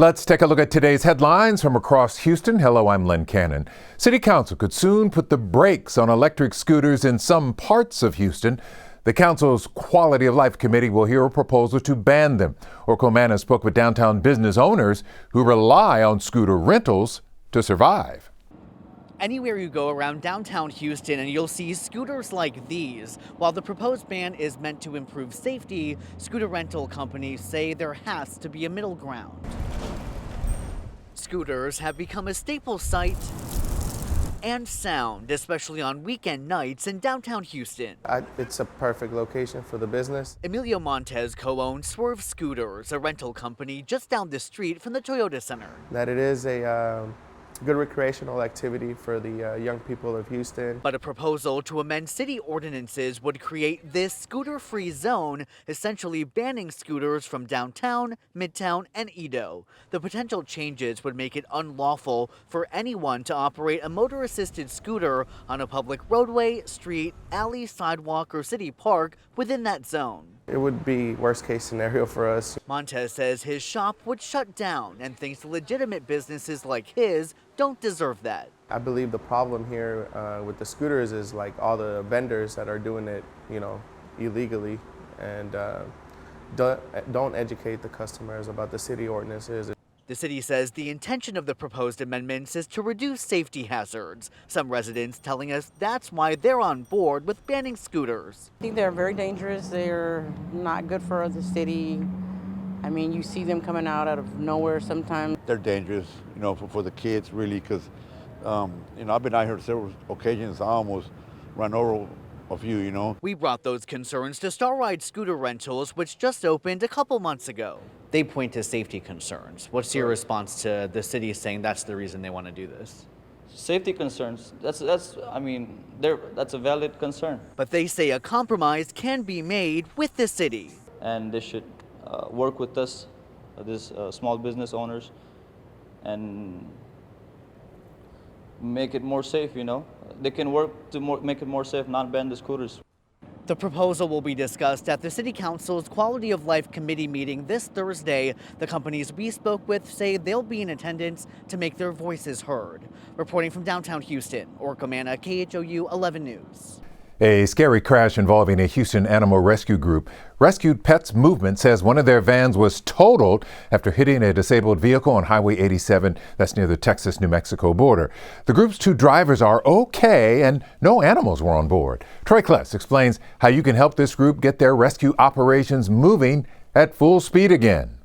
Let's take a look at today's headlines from across Houston. Hello, I'm Len Cannon. City Council could soon put the brakes on electric scooters in some parts of Houston. The council's Quality of Life Committee will hear a proposal to ban them. Orkomana spoke with downtown business owners who rely on scooter rentals to survive. Anywhere you go around downtown Houston and you'll see scooters like these. While the proposed ban is meant to improve safety, scooter rental companies say there has to be a middle ground. Scooters have become a staple sight and sound, especially on weekend nights in downtown Houston. It's a perfect location for the business. Emilio Montez co-owns Swerve Scooters, a rental company just down the street from the Toyota Center. That it is a good recreational activity for the young people of Houston. But a proposal to amend city ordinances would create this scooter-free zone, essentially banning scooters from downtown, Midtown, and Edo. The potential changes would make it unlawful for anyone to operate a motor-assisted scooter on a public roadway, street, alley, sidewalk, or city park within that zone. It would be worst-case scenario for us. Montez says his shop would shut down and thinks legitimate businesses like his don't deserve that. I believe the problem here with the scooters is like all the vendors that are doing it, illegally and don't educate the customers about the city ordinances. The city says the intention of the proposed amendments is to reduce safety hazards. Some residents telling us that's why they're on board with banning scooters. I think they're very dangerous. They're not good for the city. I mean, you see them coming out of nowhere sometimes. They're dangerous, for the kids really, because, I've been out here several occasions. I almost run over a few, We brought those concerns to Starride Scooter Rentals, which just opened a couple months ago. They point to safety concerns. What's your response to the city saying that's the reason they want to do this? Safety concerns, that's a valid concern. But they say a compromise can be made with the city. And they should work with us, these small business owners, and make it more safe, They can work to make it more safe, not ban the scooters. The proposal will be discussed at the City Council's Quality of Life Committee meeting this Thursday. The companies we spoke with say they'll be in attendance to make their voices heard. Reporting from downtown Houston, Orkomana, KHOU 11 News. A scary crash involving a Houston animal rescue group. Rescued Pets Movement says one of their vans was totaled after hitting a disabled vehicle on Highway 87 that's near the Texas-New Mexico border. The group's two drivers are okay and no animals were on board. Troy Kless explains how you can help this group get their rescue operations moving at full speed again.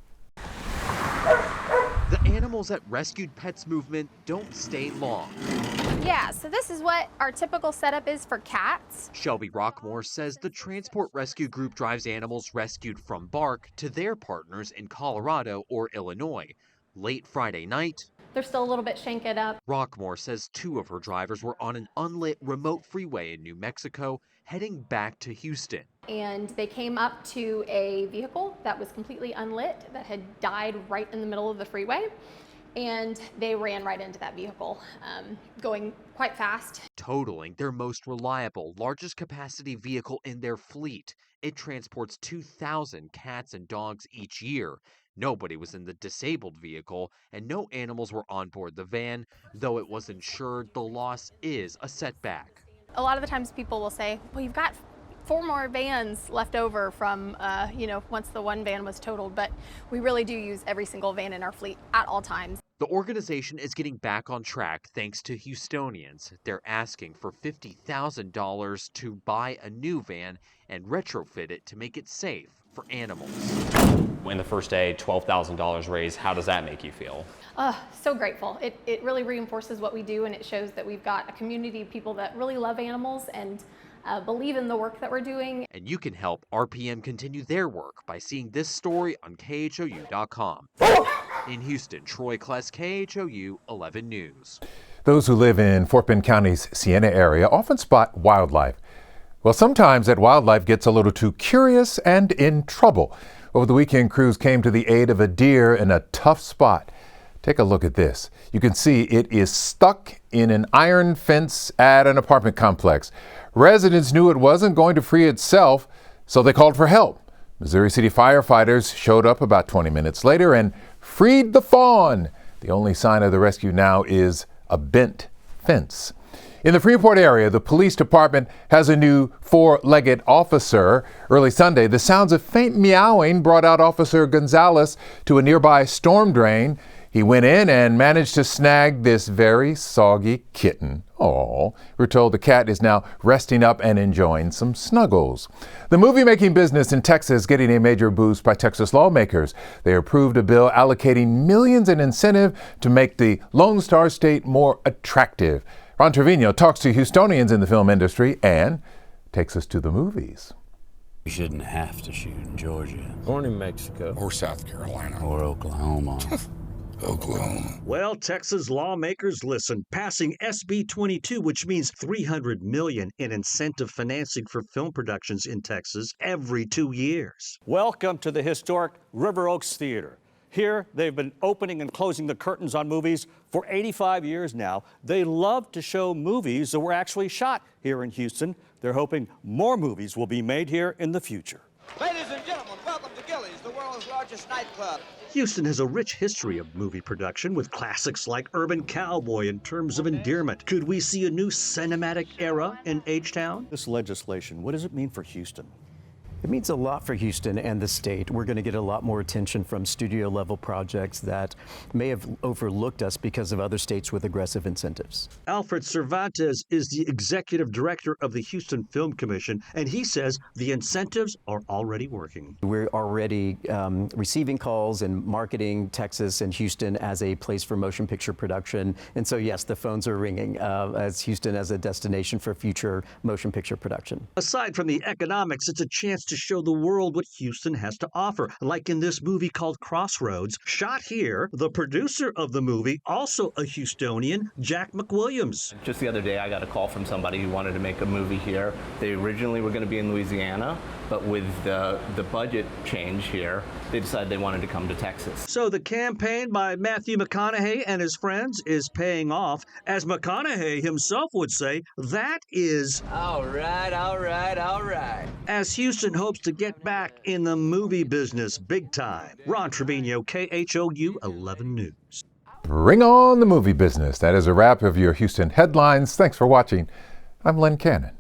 The animals at Rescued Pets Movement don't stay long. Yeah, so this is what our typical setup is for cats. Shelby Rockmore says the Transport Rescue Group drives animals rescued from bark to their partners in Colorado or Illinois. Late Friday night, They're still a little bit shanked up. Rockmore says two of her drivers were on an unlit remote freeway in New Mexico heading back to Houston. And they came up to a vehicle that was completely unlit that had died right in the middle of the freeway. And they ran right into that vehicle, going quite fast. Totaling their most reliable, largest capacity vehicle in their fleet. It transports 2,000 cats and dogs each year. Nobody was in the disabled vehicle, and no animals were on board the van. Though it was insured, the loss is a setback. A lot of the times people will say, well, you've got 4 more vans left over from, once the one van was totaled, but we really do use every single van in our fleet at all times. The organization is getting back on track thanks to Houstonians. They're asking for $50,000 to buy a new van and retrofit it to make it safe for animals. In the first day, $12,000 raised, how does that make you feel? So grateful. It really reinforces what we do, and it shows that we've got a community of people that really love animals and believe in the work that we're doing. And you can help RPM continue their work by seeing this story on KHOU.com. In Houston, Troy Kless, KHOU 11 News. Those who live in Fort Bend County's Siena area often spot wildlife. Well, sometimes that wildlife gets a little too curious and in trouble. Over the weekend, crews came to the aid of a deer in a tough spot. Take a look at this. You can see it is stuck in an iron fence at an apartment complex. Residents knew it wasn't going to free itself, so they called for help. Missouri City firefighters showed up about 20 minutes later and freed the fawn. The only sign of the rescue now is a bent fence. In the Freeport area, the police department has a new four-legged officer. Early Sunday, the sounds of faint meowing brought out Officer Gonzalez to a nearby storm drain. He went in and managed to snag this very soggy kitten. Oh, we're told the cat is now resting up and enjoying some snuggles. The movie-making business in Texas getting a major boost by Texas lawmakers. They approved a bill allocating millions in incentive to make the Lone Star State more attractive. Ron Trevino talks to Houstonians in the film industry and takes us to the movies. You shouldn't have to shoot in Georgia. Born in Mexico. Or South Carolina. Or Oklahoma. Oklahoma. Well, Texas lawmakers, listen, passing SB 22, which means $300 million in incentive financing for film productions in Texas every 2 years. Welcome to the historic River Oaks Theater. Here, they've been opening and closing the curtains on movies for 85 years now. They love to show movies that were actually shot here in Houston. They're hoping more movies will be made here in the future. Ladies and gentlemen, welcome to Gilley's, the world's largest nightclub. Houston has a rich history of movie production with classics like Urban Cowboy in terms of endearment. Could we see a new cinematic era in H-Town? This legislation, what does it mean for Houston? It means a lot for Houston and the state. We're going to get a lot more attention from studio level projects that may have overlooked us because of other states with aggressive incentives. Alfred Cervantes is the executive director of the Houston Film Commission, and he says the incentives are already working. We're already receiving calls and marketing Texas and Houston as a place for motion picture production. And so, yes, the phones are ringing as Houston as a destination for future motion picture production. Aside from the economics, it's a chance to show the world what Houston has to offer, like in this movie called Crossroads, shot here. The producer of the movie, also a Houstonian, Jack McWilliams. Just the other day, I got a call from somebody who wanted to make a movie here. They originally were going to be in Louisiana, but with the budget change here, they decided they wanted to come to Texas. So the campaign by Matthew McConaughey and his friends is paying off. As McConaughey himself would say, that is All right, all right, all right. As Houston hopes to get back in the movie business big time. Ron Trevino, KHOU 11 News. Bring on the movie business. That is a wrap of your Houston headlines. Thanks for watching. I'm Len Cannon.